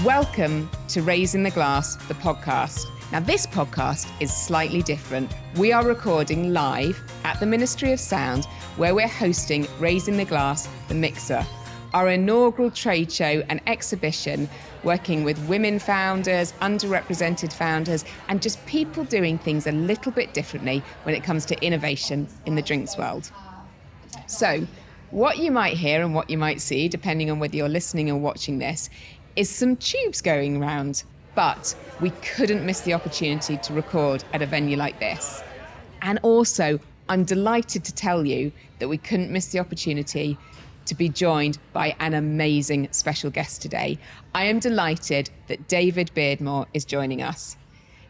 Welcome to Raising the Glass, the podcast. Now, this podcast is slightly different. We are recording live at the Ministry of Sound, where we're hosting Raising the Glass, the Mixer, our inaugural trade show and exhibition working with women founders, underrepresented founders, and just people doing things a little bit differently when it comes to innovation in the drinks world. So, what you might hear and what you might see, depending on whether you're listening or watching this, is some tubes going round. But we couldn't miss the opportunity to record at a venue like this. And also, I'm delighted to tell you that we couldn't miss the opportunity to be joined by an amazing special guest today. I am delighted that David Beardmore is joining us.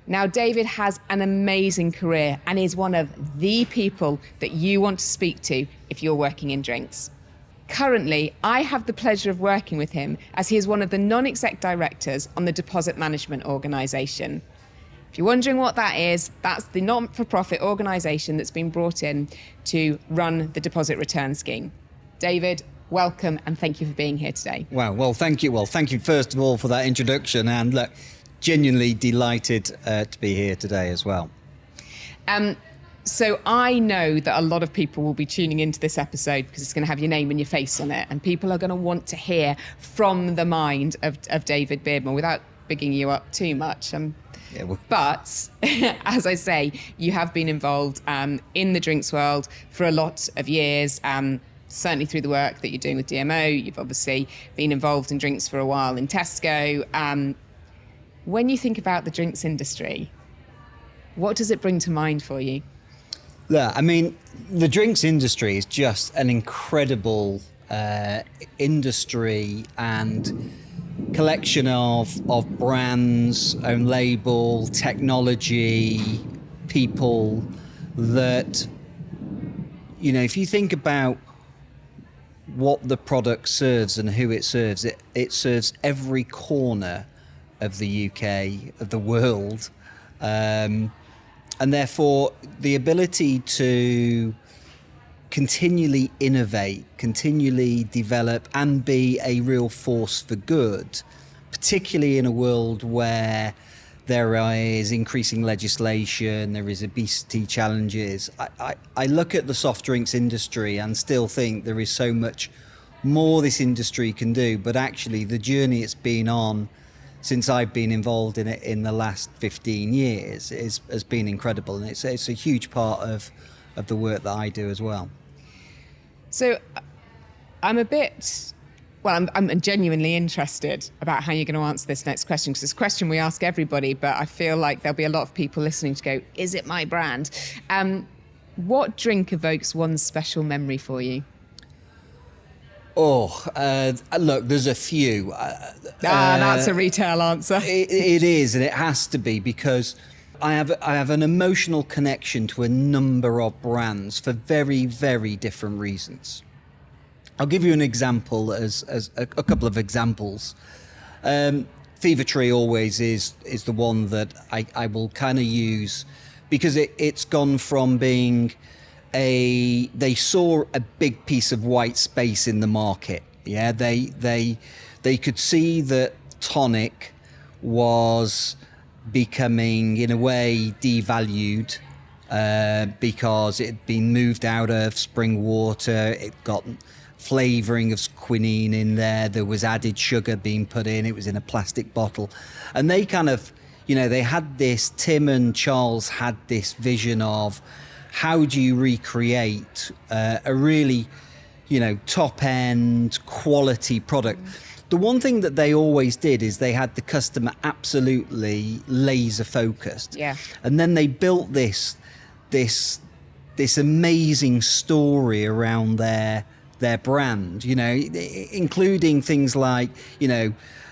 Now, David has an amazing career and is one of the people that you want to speak to if you're working in drinks. Currently, I have the pleasure of working with him as he is one of the non-exec directors on the Deposit Management Organisation. If you're wondering what that is, that's the not-for-profit organisation that's been brought in to run the deposit return scheme. David, welcome and thank you for being here today. Wow, well, thank you. Well, thank you first of all for that introduction, and look, genuinely delighted to be here today as well. So I know that a lot of people will be tuning into this episode because it's going to have your name and your face on it, and people are going to want to hear from the mind of David Beardmore without bigging you up too much. But as I say, you have been involved in the drinks world for a lot of years, certainly through the work that you're doing with DMO. You've obviously been involved in drinks for a while in Tesco. When you think about the drinks industry, what does it bring to mind for you? Yeah, I mean, the drinks industry is just an incredible industry and collection of brands, own label, technology, people that, you know, if you think about what the product serves and who it serves, it serves every corner of the UK, of the world. And therefore, the ability to continually innovate, continually develop, and be a real force for good, particularly in a world where there is increasing legislation, there is obesity challenges. I look at the soft drinks industry and still think there is so much more this industry can do, but actually the journey it's been on since I've been involved in it in the last 15 years has been incredible, and it's a huge part of the work that I do as well. So I'm genuinely interested about how you're going to answer this next question, because it's a question we ask everybody, but I feel like there'll be a lot of people listening to go, is it my brand? What drink evokes one special memory for you? Look, there's a few. That's a retail answer. It is, and it has to be, because I have an emotional connection to a number of brands for very, very different reasons. I'll give you an example, as a couple of examples. Fever Tree always is the one that I will kind of use, because it's gone from being they saw a big piece of white space in the market. Yeah, they could see that tonic was becoming, in a way, devalued because it had been moved out of spring water. It got flavouring of quinine in there. There was added sugar being put in. It was in a plastic bottle, and they kind of, they had this. Tim and Charles had this vision of, how do you recreate a really, top-end quality product? The one thing that they always did is they had the customer absolutely laser-focused. Yeah. And then they built this amazing story around their brand, including things like,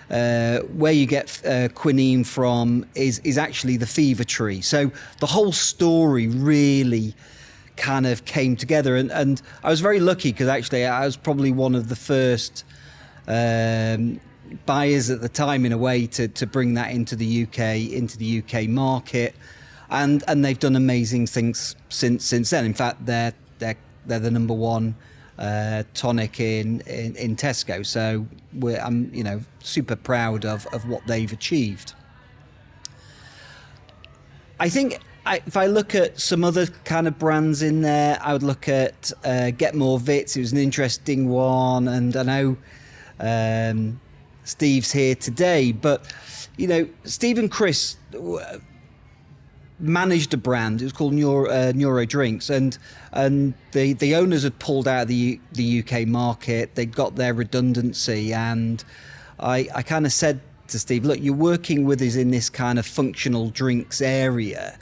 where you get quinine from is actually the Fever Tree. So the whole story really kind of came together, and I was very lucky, because actually I was probably one of the first buyers at the time, in a way, to bring that into the UK market, and they've done amazing things since then. In fact, they're the number one tonic in Tesco. So I'm super proud of what they've achieved. I think if I look at some other kind of brands in there, I would look at Get More Vits. It was an interesting one, and I know Steve's here today, but Steve and Chris managed a brand. It was called Neuro Drinks, and the owners had pulled out of the UK market. They got their redundancy, and I kind of said to Steve, look, you're working with us in this kind of functional drinks area.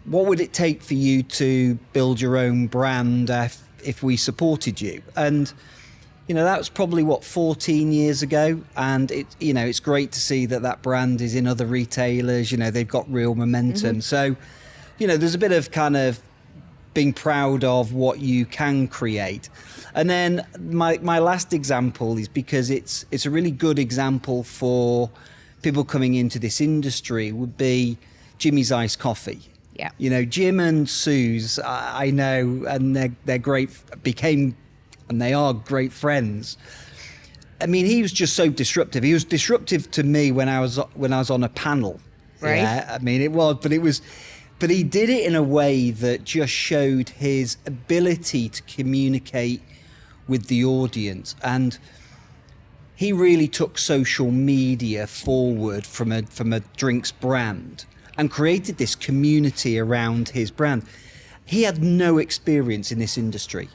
What would it take for you to build your own brand if we supported you? And that was probably 14 years ago, and it's great to see that brand is in other retailers. They've got real momentum. So there's a bit of kind of being proud of what you can create. And then my last example is, because it's a really good example for people coming into this industry, would be Jimmy's Iced Coffee. Yeah. Jim and Suze, I know, and they're great, and they are great friends. I mean, he was just so disruptive. He was disruptive to me when I was on a panel. Right. Yeah, I mean, but he did it in a way that just showed his ability to communicate with the audience, and he really took social media forward from a drinks brand and created this community around his brand. He had no experience in this industry.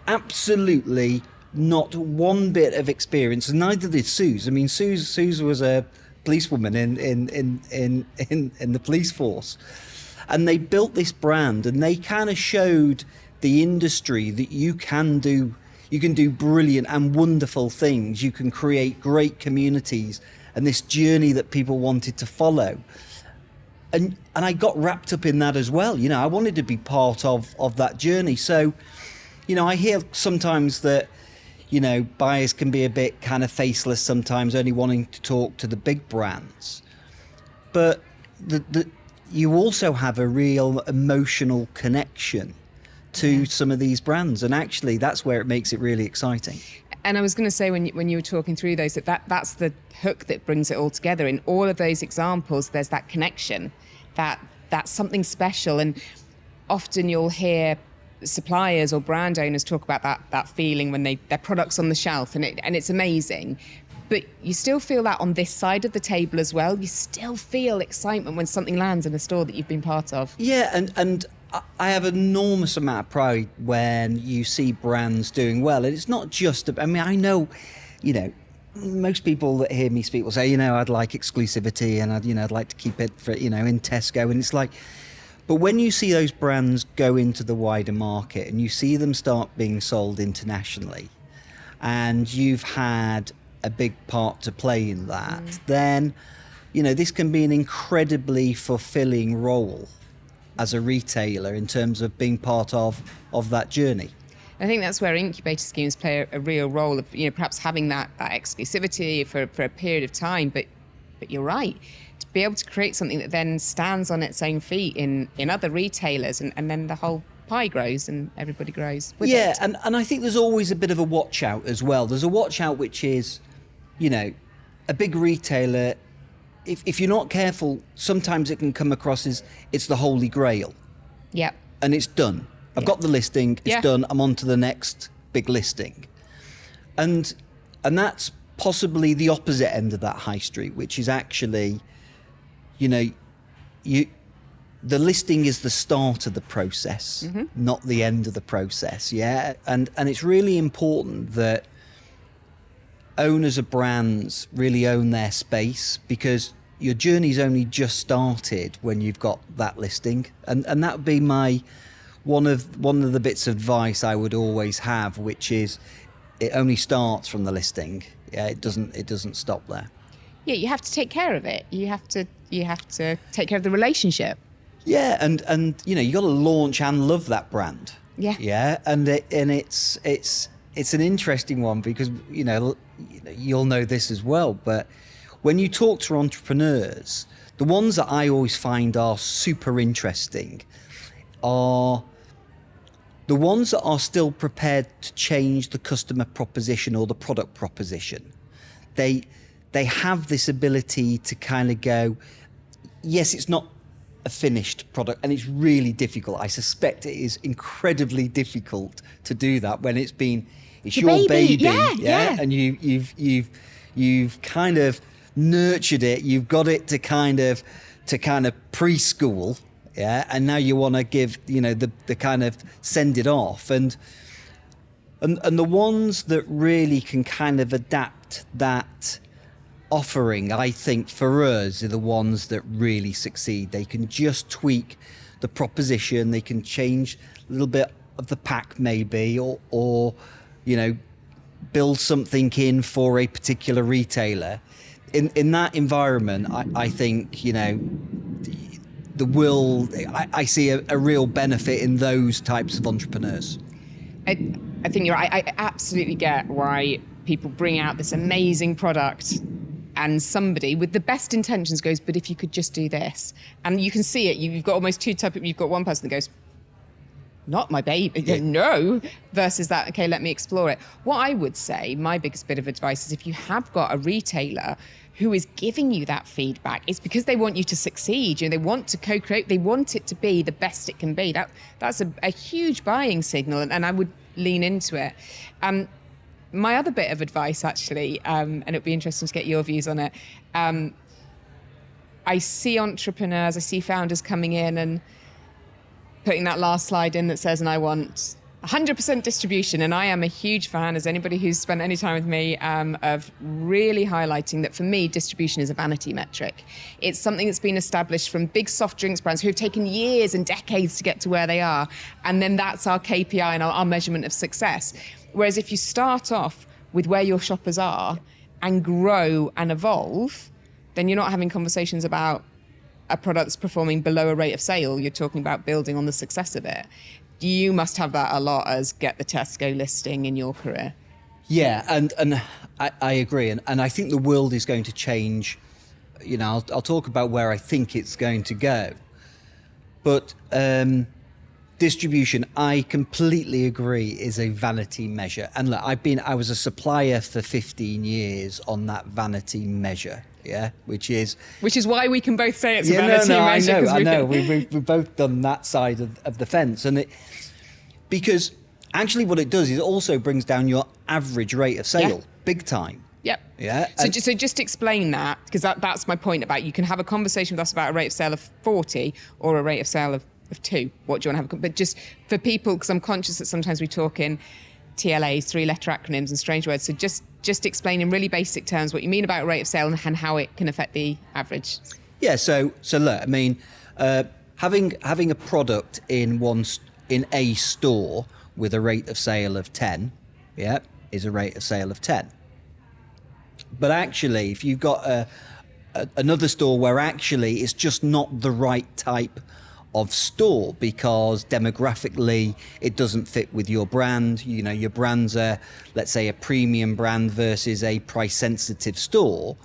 Absolutely not one bit of experience, and neither did Suze. I mean, Suze was a policewoman in the police force, and they built this brand, and they kind of showed the industry that you can do brilliant and wonderful things. You can create great communities, and this journey that people wanted to follow. And I got wrapped up in that as well. I wanted to be part of that journey. So, I hear sometimes that, buyers can be a bit kind of faceless sometimes, only wanting to talk to the big brands. But you also have a real emotional connection to some of these brands. And actually, that's where it makes it really exciting. And I was going to say, when you were talking through those, that's the hook that brings it all together. In all of those examples, there's that connection, that's something special. And often you'll hear suppliers or brand owners talk about that feeling when their product's on the shelf, and it's amazing. But you still feel that on this side of the table as well. You still feel excitement when something lands in a store that you've been part of. Yeah, and I have an enormous amount of pride when you see brands doing well. And it's not just, I mean, I know, most people that hear me speak will say, I'd like exclusivity, and I'd like to keep it for, in Tesco. And it's like, but when you see those brands go into the wider market and you see them start being sold internationally, and you've had a big part to play in that, then, this can be an incredibly fulfilling role as a retailer in terms of being part of that journey. I think that's where incubator schemes play a real role of, perhaps having that exclusivity for a period of time. But you're right, to be able to create something that then stands on its own feet in other retailers, and then the whole pie grows and everybody grows with it. Yeah, and I think there's always a bit of a watch out as well. There's a watch out which is, a big retailer, if you're not careful, sometimes it can come across as it's the holy grail. Yeah. And it's done. I've got the listing, it's done, I'm on to the next big listing. And that's possibly the opposite end of that high street, which is actually, the listing is the start of the process, not the end of the process, yeah? And it's really important that owners of brands really own their space, because your journey's only just started when you've got that listing. And that would be one of the bits of advice I would always have, which is it only starts from the listing. Yeah, it doesn't stop there. Yeah, you have to take care of it. You have to take care of the relationship. Yeah, and you got to launch and love that brand. Yeah. Yeah, and it's an interesting one, because you'll know this as well, but when you talk to entrepreneurs, the ones that I always find are super interesting are The ones that are still prepared to change the customer proposition or the product proposition, they have this ability to kind of go, yes, it's not a finished product, and it's really difficult. I suspect it is incredibly difficult to do that when it's your baby, yeah. and you've kind of nurtured it, you've got it to kind of preschool, yeah, and now you want to give, the kind of send it off, and the ones that really can kind of adapt that offering, I think for us, are the ones that really succeed. They can just tweak the proposition, they can change a little bit of the pack maybe, or build something in for a particular retailer. In that environment, I think, I see a real benefit in those types of entrepreneurs. I think you're right. I absolutely get why people bring out this amazing product and somebody with the best intentions goes, but if you could just do this. And you can see it. You've got almost two types. You've got one person that goes, not my baby, no, versus that, okay, let me explore it. What I would say, my biggest bit of advice is if you have got a retailer who is giving you that feedback, it's because they want you to succeed. They want to co-create, they want it to be the best it can be. That's a huge buying signal, and I would lean into it. My other bit of advice, actually, and it'd be interesting to get your views on it. I see entrepreneurs, I see founders coming in and putting that last slide in that says, and I want 100% distribution. And I am a huge fan, as anybody who's spent any time with me, of really highlighting that for me, distribution is a vanity metric. It's something that's been established from big soft drinks brands who have taken years and decades to get to where they are. And then that's our KPI and our measurement of success. Whereas if you start off with where your shoppers are and grow and evolve, then you're not having conversations about a product that's performing below a rate of sale. You're talking about building on the success of it. You must have that a lot as get the Tesco listing in your career. Yeah, and I agree. And I think the world is going to change. I'll talk about where I think it's going to go. But distribution, I completely agree, is a vanity measure. And look, I was a supplier for 15 years on that vanity measure. Yeah, which is why we can both say it's a vanity measure. I know. We've both done that side of the fence, and because actually what it does is it also brings down your average rate of sale big time. Yep. Yeah. So just explain that, because that's my point about you can have a conversation with us about a rate of sale of 40 or a rate of sale of 2. What do you want to have? But just for people, because I'm conscious that sometimes we talk in TLAs, 3-letter acronyms and strange words. So just explain in really basic terms what you mean about rate of sale and how it can affect the average. Yeah. So look, I mean, having a product in a store with a rate of sale of 10, is a rate of sale of 10. But actually, if you've got another store where actually it's just not the right type of store because demographically it doesn't fit with your brand, your brand's let's say a premium brand versus a price sensitive store,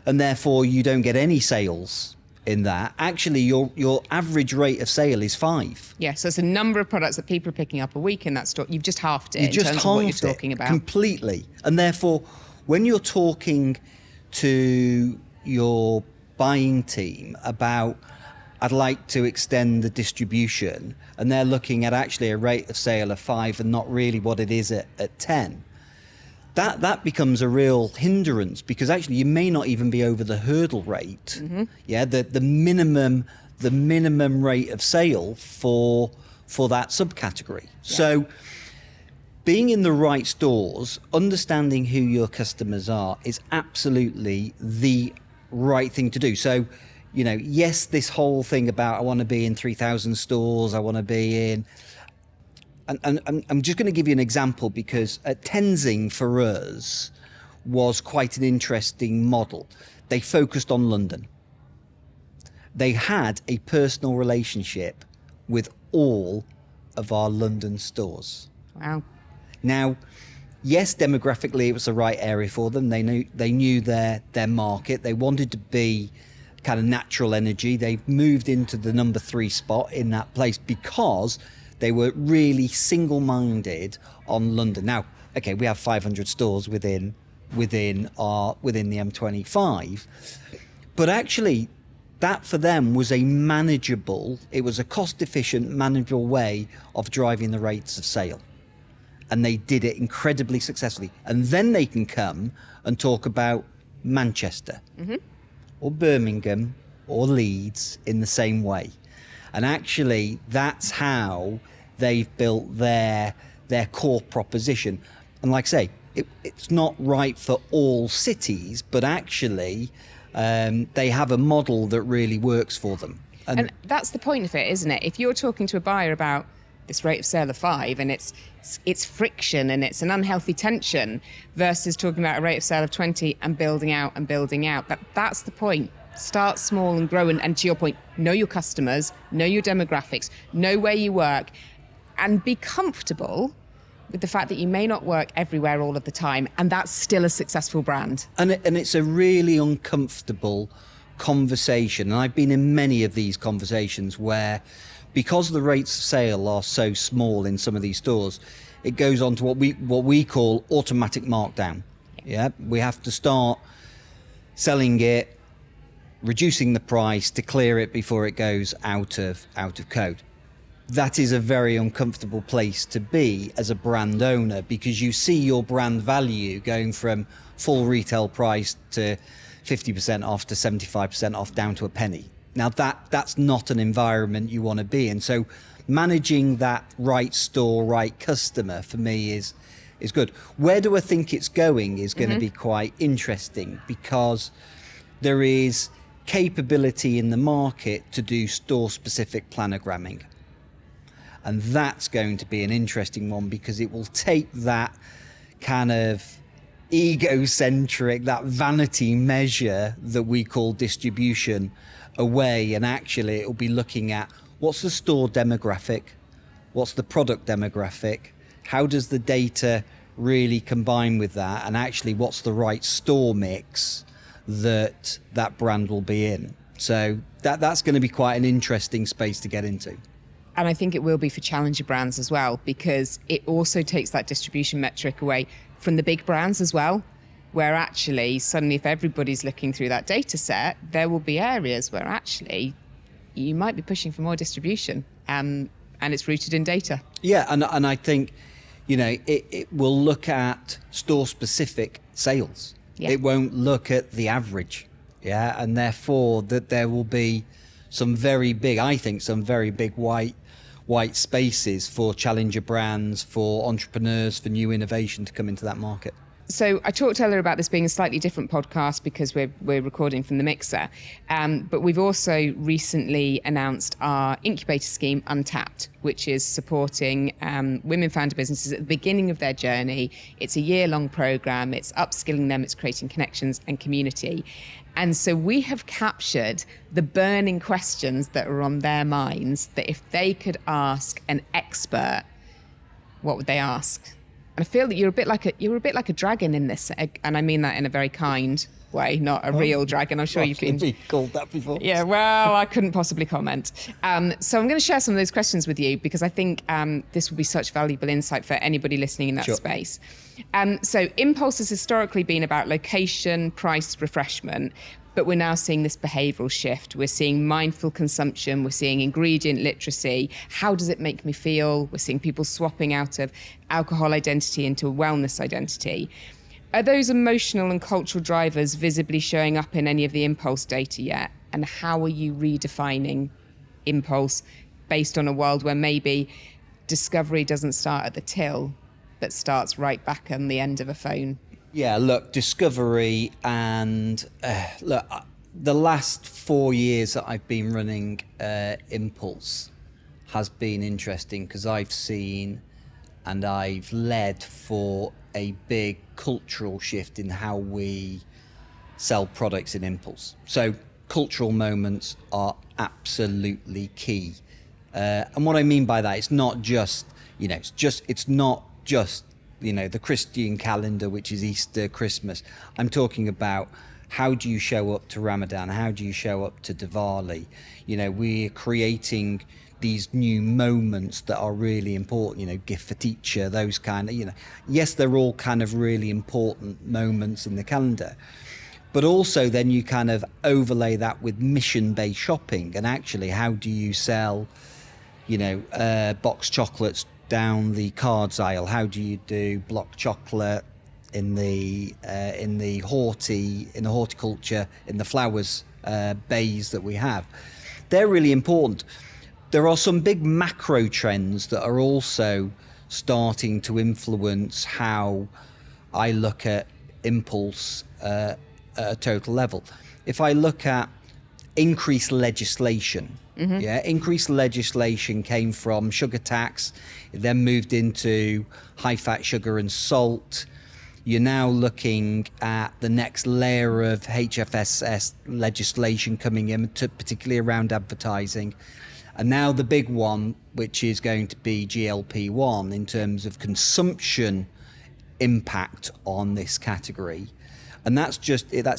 and therefore you don't get any sales in that. Actually your average rate of sale is 5. Yeah, so it's a number of products that people are picking up a week in that store. You've just halved it in terms of what you're talking about. Completely. And therefore when you're talking to your buying team about I'd like to extend the distribution, and they're looking at actually a rate of sale of 5 and not really what it is at 10, that becomes a real hindrance, because actually you may not even be over the hurdle rate. Mm-hmm. Yeah, the minimum rate of sale for that subcategory. Yeah. So being in the right stores, understanding who your customers are, is absolutely the right thing to do. So yes, this whole thing about I want to be in 3,000 stores, I want to be in... And I'm just going to give you an example, because Tenzing for us was quite an interesting model. They focused on London. They had a personal relationship with all of our London stores. Wow. Now, yes, demographically it was the right area for them. They knew their market. They wanted to be kind of natural energy. They've moved into the number 3 spot in that place because They were really single-minded on London. Now, okay, we have 500 stores within the M25, but actually that for them was it was a cost-efficient, manageable way of driving the rates of sale. And they did it incredibly successfully. And then they can come and talk about Manchester or Birmingham or Leeds in the same way. And actually, that's how they've built their core proposition. And like I say, it's not right for all cities, but actually they have a model that really works for them. And that's the point of it, isn't it? If you're talking to a buyer about this rate of sale of 5 and it's friction and it's an unhealthy tension versus talking about a rate of sale of 20 and building out, that's the point. Start small and grow, and to your point, know your customers, know your demographics, know where you work, and be comfortable with the fact that you may not work everywhere all of the time, and that's still a successful brand. And it's a really uncomfortable conversation, and I've been in many of these conversations where, because the rates of sale are so small in some of these stores, it goes on to what we call automatic markdown. Yeah, we have to start selling it, reducing the price to clear it before it goes out of code. That is a very uncomfortable place to be as a brand owner, because you see your brand value going from full retail price to 50% off to 75% off down to a penny. Now that's not an environment you want to be in. So managing that right store, right customer for me is good. Where do I think it's going is going to be quite interesting, because there is capability in the market to do store-specific planogramming. And that's going to be an interesting one, because it will take that kind of egocentric, that vanity measure that we call distribution away, and actually it will be looking at what's the store demographic, what's the product demographic, how does the data really combine with that, and actually what's the right store mix that brand will be in. So that's going to be quite an interesting space to get into. And I think it will be for challenger brands as well, because it also takes that distribution metric away from the big brands as well, where actually suddenly if everybody's looking through that data set, there will be areas where actually you might be pushing for more distribution, and it's rooted in data. Yeah, and I think, it will look at store-specific sales. Yeah. It won't look at the average. Yeah, and therefore that there will be some very big white spaces for challenger brands, for entrepreneurs, for new innovation to come into that market. So I talked earlier about this being a slightly different podcast because we're recording from the mixer, but we've also recently announced our incubator scheme, Untapped, which is supporting women-founded businesses at the beginning of their journey. It's a year-long program. It's upskilling them. It's creating connections and community. And so we have captured the burning questions that are on their minds, that if they could ask an expert, what would they ask? And I feel that you're a bit like a dragon in this, and I mean that in a very kind way, not a real dragon. I'm sure you've been called that before. Yeah, well, I couldn't possibly comment. So I'm going to share some of those questions with you, because I think this will be such valuable insight for anybody listening in that space. So Impulse has historically been about location, price, refreshment. But we're now seeing this behavioural shift. We're seeing mindful consumption. We're seeing ingredient literacy. How does it make me feel? We're seeing people swapping out of alcohol identity into a wellness identity. Are those emotional and cultural drivers visibly showing up in any of the Impulse data yet? And how are you redefining Impulse based on a world where maybe discovery doesn't start at the till, but starts right back on the end of a phone? Yeah, look, discovery and the last 4 years that I've been running Impulse has been interesting, because I've seen and I've led for a big cultural shift in how we sell products in Impulse. So cultural moments are absolutely key. And what I mean by that, it's not just, the Christian calendar, which is Easter, Christmas. I'm talking about, how do you show up to Ramadan? How do you show up to Diwali? We're creating these new moments that are really important, you know, gift for teacher, those kind of, you know, yes, they're all kind of really important moments in the calendar. But also then you kind of overlay that with mission-based shopping, and actually how do you sell, you know, box chocolates down the cards aisle? How do you do block chocolate in the horticulture, in the flowers bays that we have? They're really important. There are some big macro trends that are also starting to influence how I look at impulse at a total level. If I look at increased legislation, increased legislation came from sugar tax, it then moved into high-fat sugar and salt. You're now looking at the next layer of HFSS legislation coming in, particularly around advertising. And now the big one, which is going to be GLP-1 in terms of consumption impact on this category. And that's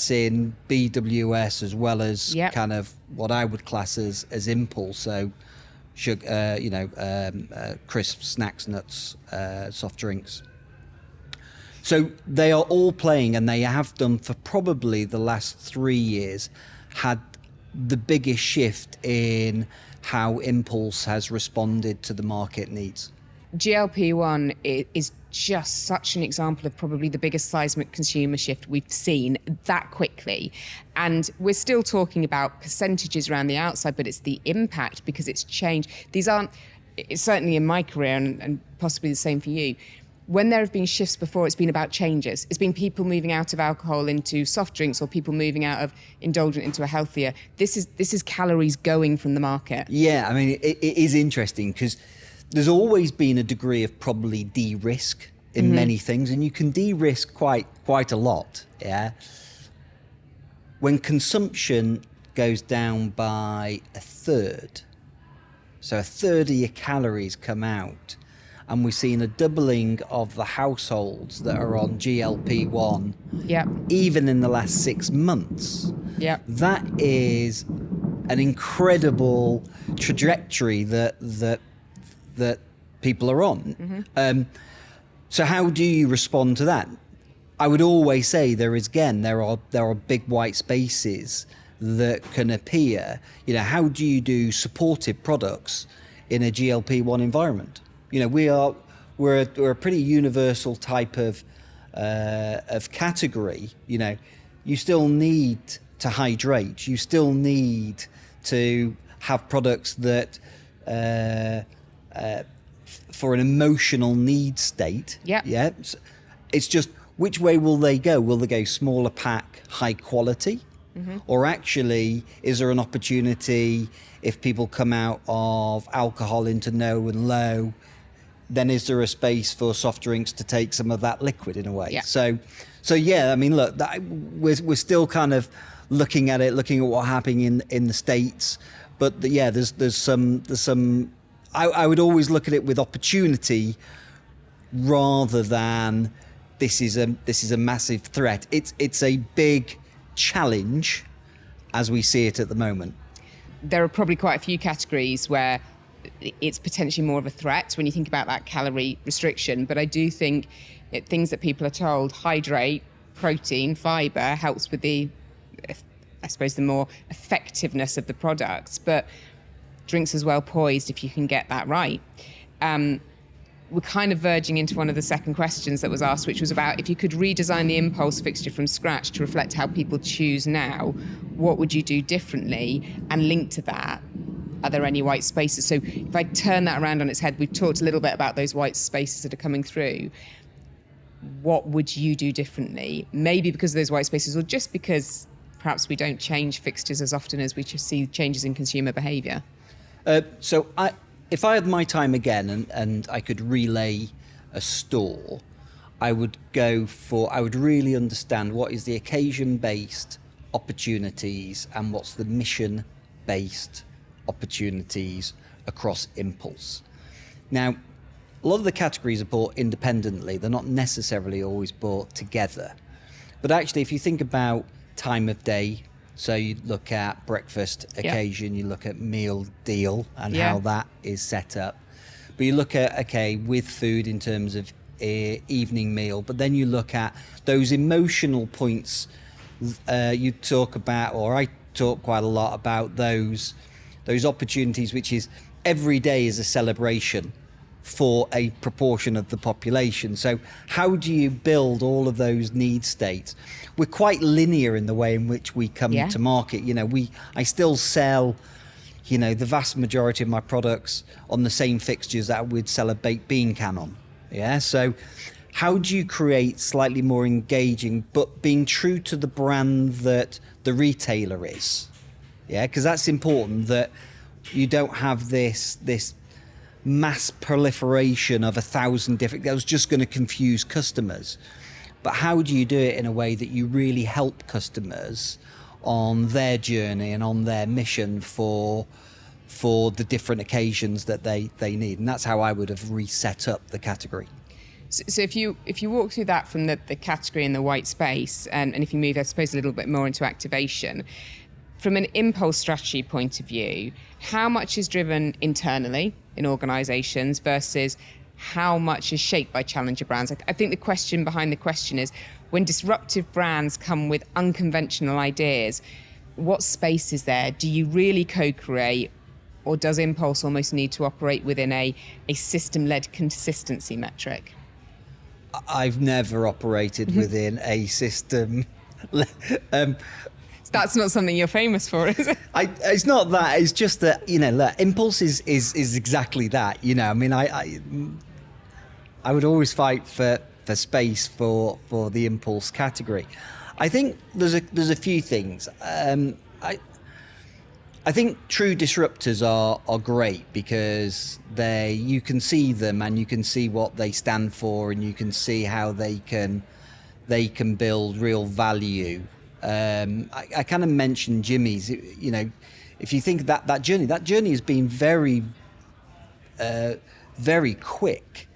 in BWS as well as kind of what I would class as impulse. So, sugar, crisps, snacks, nuts, soft drinks. So they are all playing, and they have done for probably the last 3 years, had the biggest shift in how impulse has responded to the market needs. GLP-1 is just such an example of probably the biggest seismic consumer shift we've seen that quickly. And we're still talking about percentages around the outside, but it's the impact, because it's changed. These aren't, certainly in my career and possibly the same for you, when there have been shifts before, it's been about changes. It's been people moving out of alcohol into soft drinks, or people moving out of indulgent into a healthier. This is calories going from the market. Yeah, I mean, it is interesting because there's always been a degree of probably de-risk in many things, and you can de-risk quite a lot, yeah? When consumption goes down by a third, so a third of your calories come out, and we've seen a doubling of the households that are on GLP-1 even in the last 6 months. That is an incredible trajectory that people are on. So how do you respond to that? I would always say there are big white spaces that can appear. You know, how do you do supportive products in a GLP-1 environment? You know, we're a pretty universal type of category. You know, you still need to hydrate. You still need to have products that for an emotional need state. Yeah. It's just, which way will they go? Will they go smaller pack, high quality? Or actually, is there an opportunity if people come out of alcohol into no and low? Then is there a space for soft drinks to take some of that liquid in a way? So yeah, I mean, look, we're still kind of looking at what's happening in the States, but there's some. I would always look at it with opportunity rather than this is a massive threat. It's a big challenge as we see it at the moment. There are probably quite a few categories where it's potentially more of a threat when you think about that calorie restriction. But I do think things that people are told, hydrate, protein, fibre, helps with the more effectiveness of the products. But drinks as well poised if you can get that right. We're kind of verging into one of the second questions that was asked, which was about if you could redesign the impulse fixture from scratch to reflect how people choose now, what would you do differently? And linked to that, are there any white spaces? So if I turn that around on its head, we've talked a little bit about those white spaces that are coming through. What would you do differently? Maybe because of those white spaces, or just because perhaps we don't change fixtures as often as we just see changes in consumer behaviour. If I had my time again and I could relay a store, I would really understand what is the occasion-based opportunities and what's the mission-based opportunities across impulse. Now, a lot of the categories are bought independently. They're not necessarily always bought together. But actually, if you think about time of day, So you look at breakfast occasion, you look at meal deal and how that is set up. But you look at, okay, with food in terms of evening meal, but then you look at those emotional points you talk about, or I talk quite a lot about those opportunities, which is every day is a celebration for a proportion of the population. So how do you build all of those need states? We're quite linear in the way in which we come to market. You know, I still sell, you know, the vast majority of my products on the same fixtures that we'd sell a baked bean can on. Yeah. So how do you create slightly more engaging, but being true to the brand that the retailer is? Yeah, because that's important, that you don't have this mass proliferation of 1,000 different, that was just going to confuse customers. But how do you do it in a way that you really help customers on their journey and on their mission for the different occasions that they need? And that's how I would have reset up the category. So if you walk through that from the category and the white space, and if you move, I suppose, a little bit more into activation, from an impulse strategy point of view, how much is driven internally in organisations versus how much is shaped by challenger brands? I think the question behind the question is, when disruptive brands come with unconventional ideas, what space is there? Do you really co-create, or does impulse almost need to operate within a system-led consistency metric? I've never operated within a system. That's not something you're famous for, is it? It's not that. It's just that, you know, look, impulse is exactly that. You know, I mean, I would always fight for space for the impulse category. I think there's a few things. I think true disruptors are great because you can see them and you can see what they stand for, and you can see how they can build real value. I kind of mentioned Jimmy's. You know, if you think that journey has been very, very quick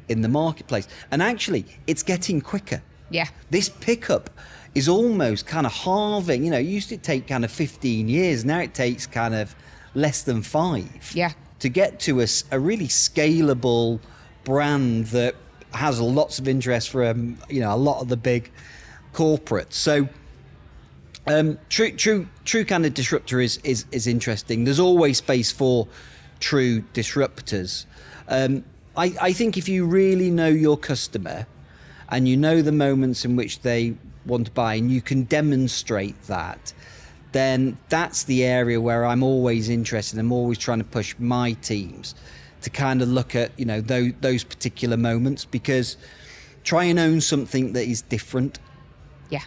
in the marketplace, and actually it's getting quicker. Yeah, this pickup is almost kind of halving. You know, it used to take kind of 15 years. Now it takes kind of less than 5. Yeah, to get to a really scalable brand that has lots of interest from, you know, a lot of the big corporates. So. True kind of disruptor is interesting. There's always space for true disruptors. I think if you really know your customer and you know the moments in which they want to buy, and you can demonstrate that, then that's the area where I'm always interested. I'm always trying to push my teams to kind of look at, you know, those particular moments, because try and own something that is different. Yeah.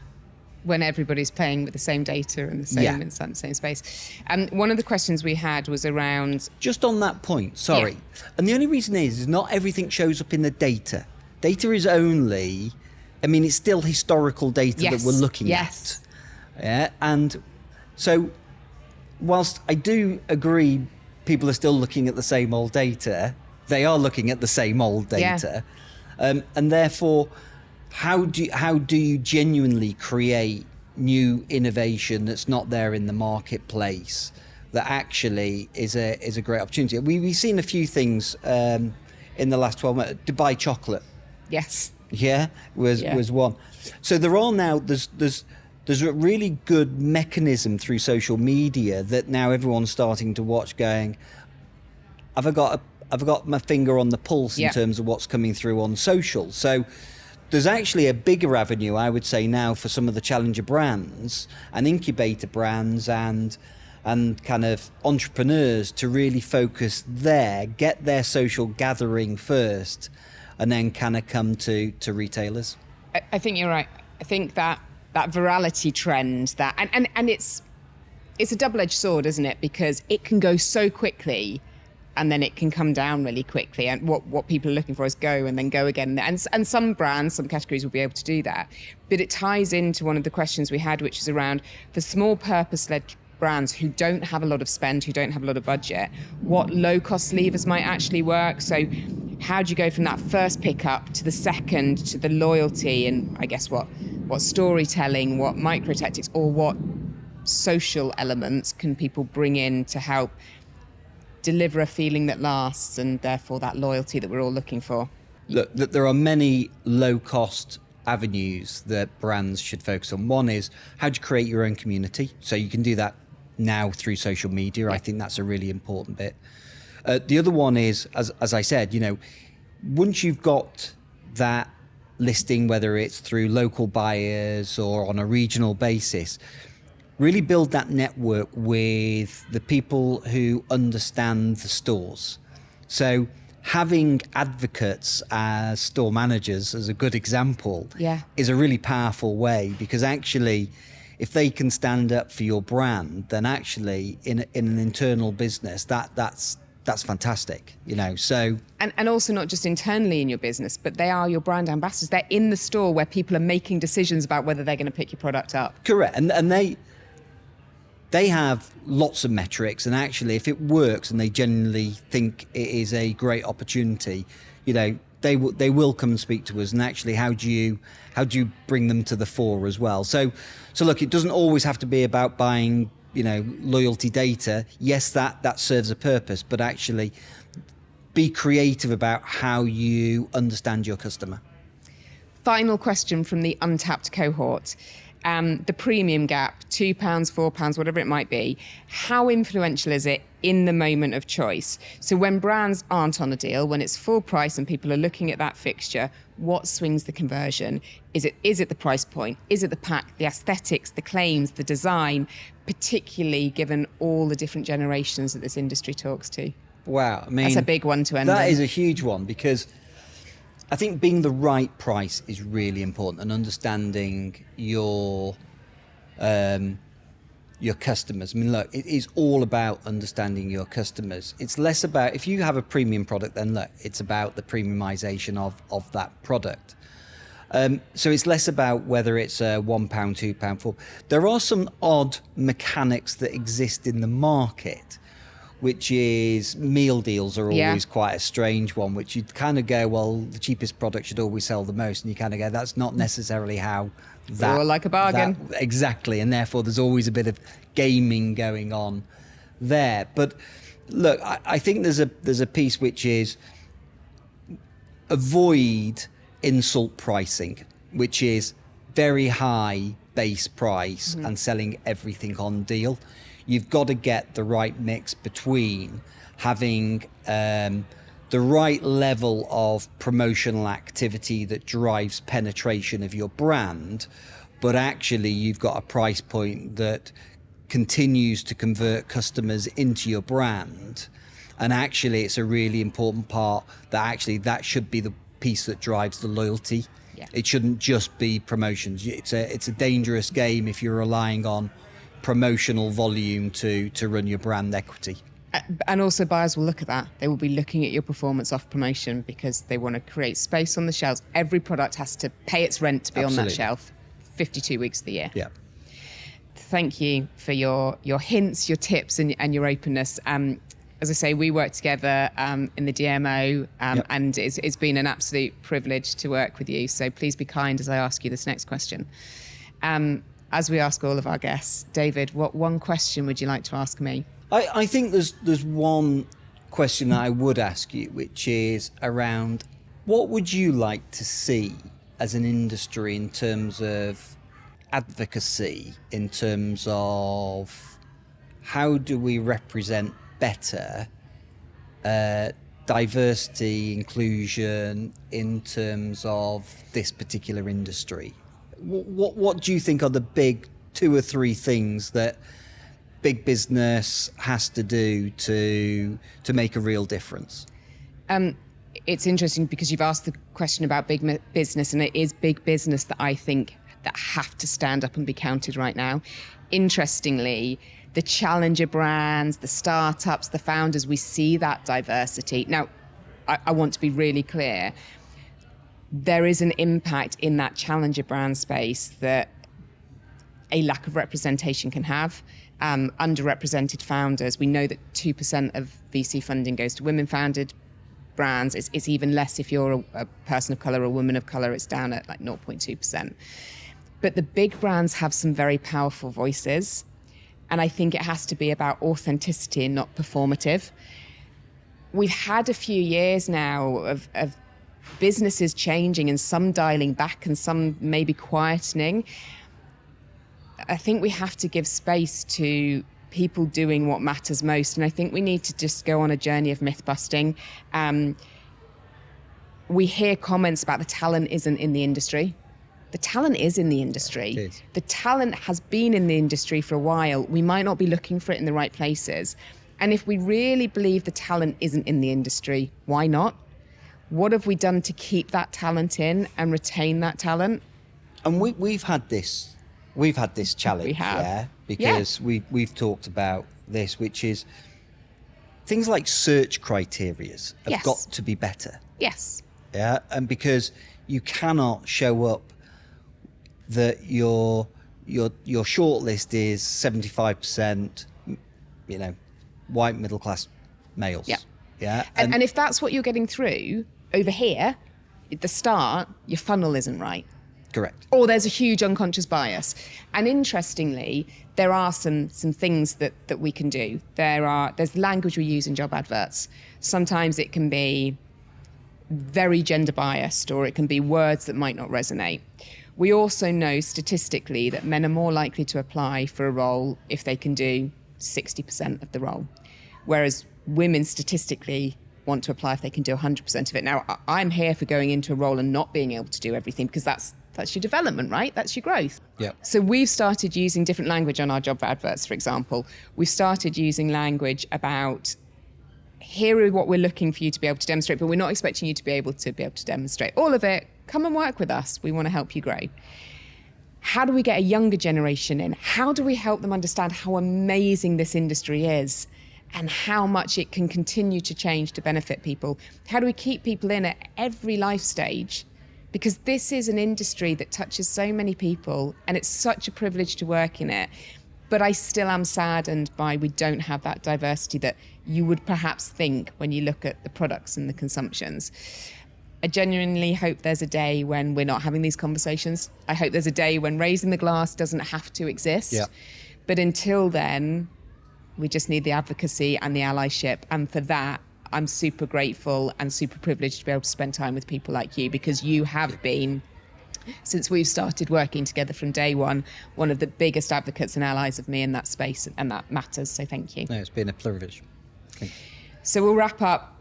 When everybody's playing with the same data and the same space. One of the questions we had was around... Just on that point, sorry. Yeah. And the only reason is not everything shows up in the data. Data is only... I mean, it's still historical data that we're looking at. Yeah. And so whilst I do agree people are still looking at the same old data, they are looking at the same old data. Yeah. And therefore... How do you genuinely create new innovation that's not there in the marketplace that actually is a great opportunity? We've seen a few things in the last 12 months. Dubai chocolate. Yes. Yeah, was one. So there are now there's a really good mechanism through social media that now everyone's starting to watch, going, I've got my finger on the pulse in terms of what's coming through on social. So there's actually a bigger avenue, I would say, now for some of the challenger brands and incubator brands and kind of entrepreneurs to really focus there, get their social gathering first, and then kind of come to retailers. I think you're right. I think that virality trend, and it's a double-edged sword, isn't it? Because it can go so quickly, and then it can come down really quickly. And what people are looking for is go and then go again. And some brands, some categories will be able to do that. But it ties into one of the questions we had, which is around for small purpose-led brands who don't have a lot of spend, who don't have a lot of budget, what low-cost levers might actually work. So how do you go from that first pickup to the second, to the loyalty, and I guess what storytelling, what micro tactics, or what social elements can people bring in to help deliver a feeling that lasts and therefore that loyalty that we're all looking for? Look, there are many low-cost avenues that brands should focus on. One is how do you create your own community? So you can do that now through social media. Yeah. I think that's a really important bit. The other one is, as I said, once you've got that listing, whether it's through local buyers or on a regional basis, really build that network with the people who understand the stores. So having advocates as store managers, as a good example, is a really powerful way, because actually, if they can stand up for your brand, then actually in an internal business, that's fantastic, so. And also not just internally in your business, but they are your brand ambassadors. They're in the store where people are making decisions about whether they're going to pick your product up. Correct. And they have lots of metrics, and actually if it works and they genuinely think it is a great opportunity, they will come and speak to us. And actually, how do you bring them to the fore as well? So look, it doesn't always have to be about buying loyalty data. Yes, that serves a purpose, but actually be creative about how you understand your customer. Final question from the untapped cohort. The premium gap, £2, £4, whatever it might be, how influential is it in the moment of choice? So when brands aren't on a deal, when it's full price and people are looking at that fixture, what swings the conversion? Is it the price point? Is it the pack, the aesthetics, the claims, the design, particularly given all the different generations that this industry talks to? Wow, I mean, that's a big one to end on. That is a huge one, because I think being the right price is really important, and understanding your customers. I mean, look, it is all about understanding your customers. It's less about, if you have a premium product, then look, it's about the premiumization of that product. So it's less about whether it's £1, £2, £4. There are some odd mechanics that exist in the market, which is meal deals are always quite a strange one, which you kind of go, well, the cheapest product should always sell the most. And you kind of go, that's not necessarily how that... Or like a bargain. Exactly. And therefore, there's always a bit of gaming going on there. But look, I think there's a piece which is avoid insult pricing, which is very high base price and selling everything on deal. You've got to get the right mix between having the right level of promotional activity that drives penetration of your brand, but actually you've got a price point that continues to convert customers into your brand. And actually it's a really important part that should be the piece that drives the loyalty. Yeah. It shouldn't just be promotions. It's a dangerous game if you're relying on promotional volume to run your brand equity. And also buyers will look at that. They will be looking at your performance off promotion because they want to create space on the shelves. Every product has to pay its rent to be on that shelf 52 weeks of the year. Yeah. Thank you for your hints, your tips and your openness. As I say, we work together in the DMO and it's been an absolute privilege to work with you. So please be kind as I ask you this next question. As we ask all of our guests, David, what one question would you like to ask me? I think there's one question that I would ask you, which is around what would you like to see as an industry in terms of advocacy, in terms of how do we represent better diversity, inclusion in terms of this particular industry? What do you think are the big 2 or 3 things that big business has to do to make a real difference? It's interesting because you've asked the question about big business, and it is big business that I think that have to stand up and be counted right now. Interestingly, the challenger brands, the startups, the founders, we see that diversity. Now, I want to be really clear. There is an impact in that challenger brand space that a lack of representation can have. Underrepresented founders, we know that 2% of VC funding goes to women-founded brands. It's even less if you're a person of colour or a woman of colour. It's down at like 0.2%. But the big brands have some very powerful voices. And I think it has to be about authenticity and not performative. We've had a few years now of businesses changing and some dialing back and some maybe quietening. I think we have to give space to people doing what matters most. And I think we need to just go on a journey of myth busting. We hear comments about the talent isn't in the industry. The talent is in the industry. The talent has been in the industry for a while. We might not be looking for it in the right places. And if we really believe the talent isn't in the industry, why not? What have we done to keep that talent in and retain that talent? And we've had this challenge, we have. Yeah, because we've talked about this, which is things like search criterias have got to be better. Yes. Yeah, and because you cannot show up that your shortlist is 75%, white middle class males. Yeah. Yeah. And if that's what you're getting through over here, at the start, your funnel isn't right. Correct. Or there's a huge unconscious bias. And interestingly, there are some things that we can do. There's language we use in job adverts. Sometimes it can be very gender biased, or it can be words that might not resonate. We also know statistically that men are more likely to apply for a role if they can do 60% of the role, whereas women statistically want to apply if they can do 100% of it. Now, I'm here for going into a role and not being able to do everything, because that's your development, right? That's your growth. Yeah. So we've started using different language on our job adverts, for example. We've started using language about, here are what we're looking for you to be able to demonstrate, but we're not expecting you to be able to demonstrate all of it. Come and work with us. We want to help you grow. How do we get a younger generation in? How do we help them understand how amazing this industry is and how much it can continue to change to benefit people? How do we keep people in at every life stage? Because this is an industry that touches so many people, and it's such a privilege to work in it. But I still am saddened by we don't have that diversity that you would perhaps think when you look at the products and the consumptions. I genuinely hope there's a day when we're not having these conversations. I hope there's a day when raising the glass doesn't have to exist. Yeah. But until then, we just need the advocacy and the allyship. And for that, I'm super grateful and super privileged to be able to spend time with people like you, because you have been, since we've started working together from day one of the biggest advocates and allies of me in that space, and that matters. So thank you. No, it's been a privilege. Thank you. So we'll wrap up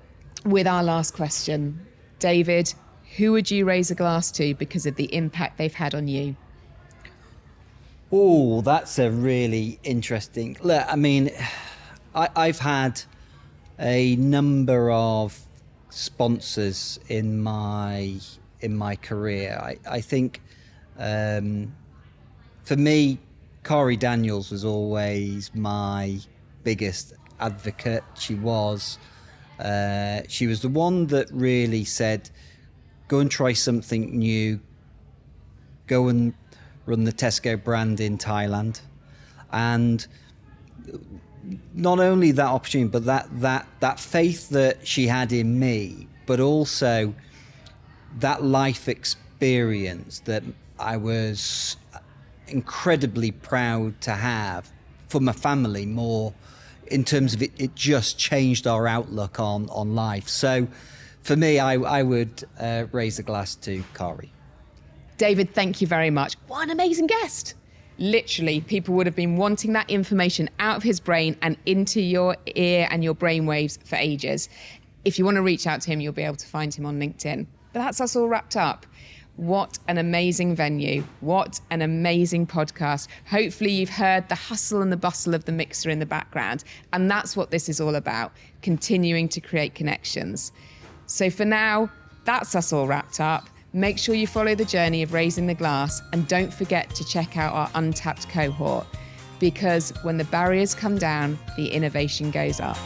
with our last question. David, who would you raise a glass to because of the impact they've had on you? Oh, that's a really interesting. Look, I mean, I've had a number of sponsors in my career. I think for me, Kari Daniels was always my biggest advocate. She was the one that really said, go and try something new, go and run the Tesco brand in Thailand. And not only that opportunity, but that faith that she had in me, but also that life experience that I was incredibly proud to have for my family, more in terms of it just changed our outlook on life. So for me, I would raise a glass to Kari. David, thank you very much. What an amazing guest. Literally, people would have been wanting that information out of his brain and into your ear and your brainwaves for ages. If you want to reach out to him, you'll be able to find him on LinkedIn. But that's us all wrapped up. What an amazing venue. What an amazing podcast. Hopefully you've heard the hustle and the bustle of the mixer in the background. And that's what this is all about, continuing to create connections. So for now, that's us all wrapped up. Make sure you follow the journey of raising the glass, and don't forget to check out our untapped cohort, because when the barriers come down, the innovation goes up.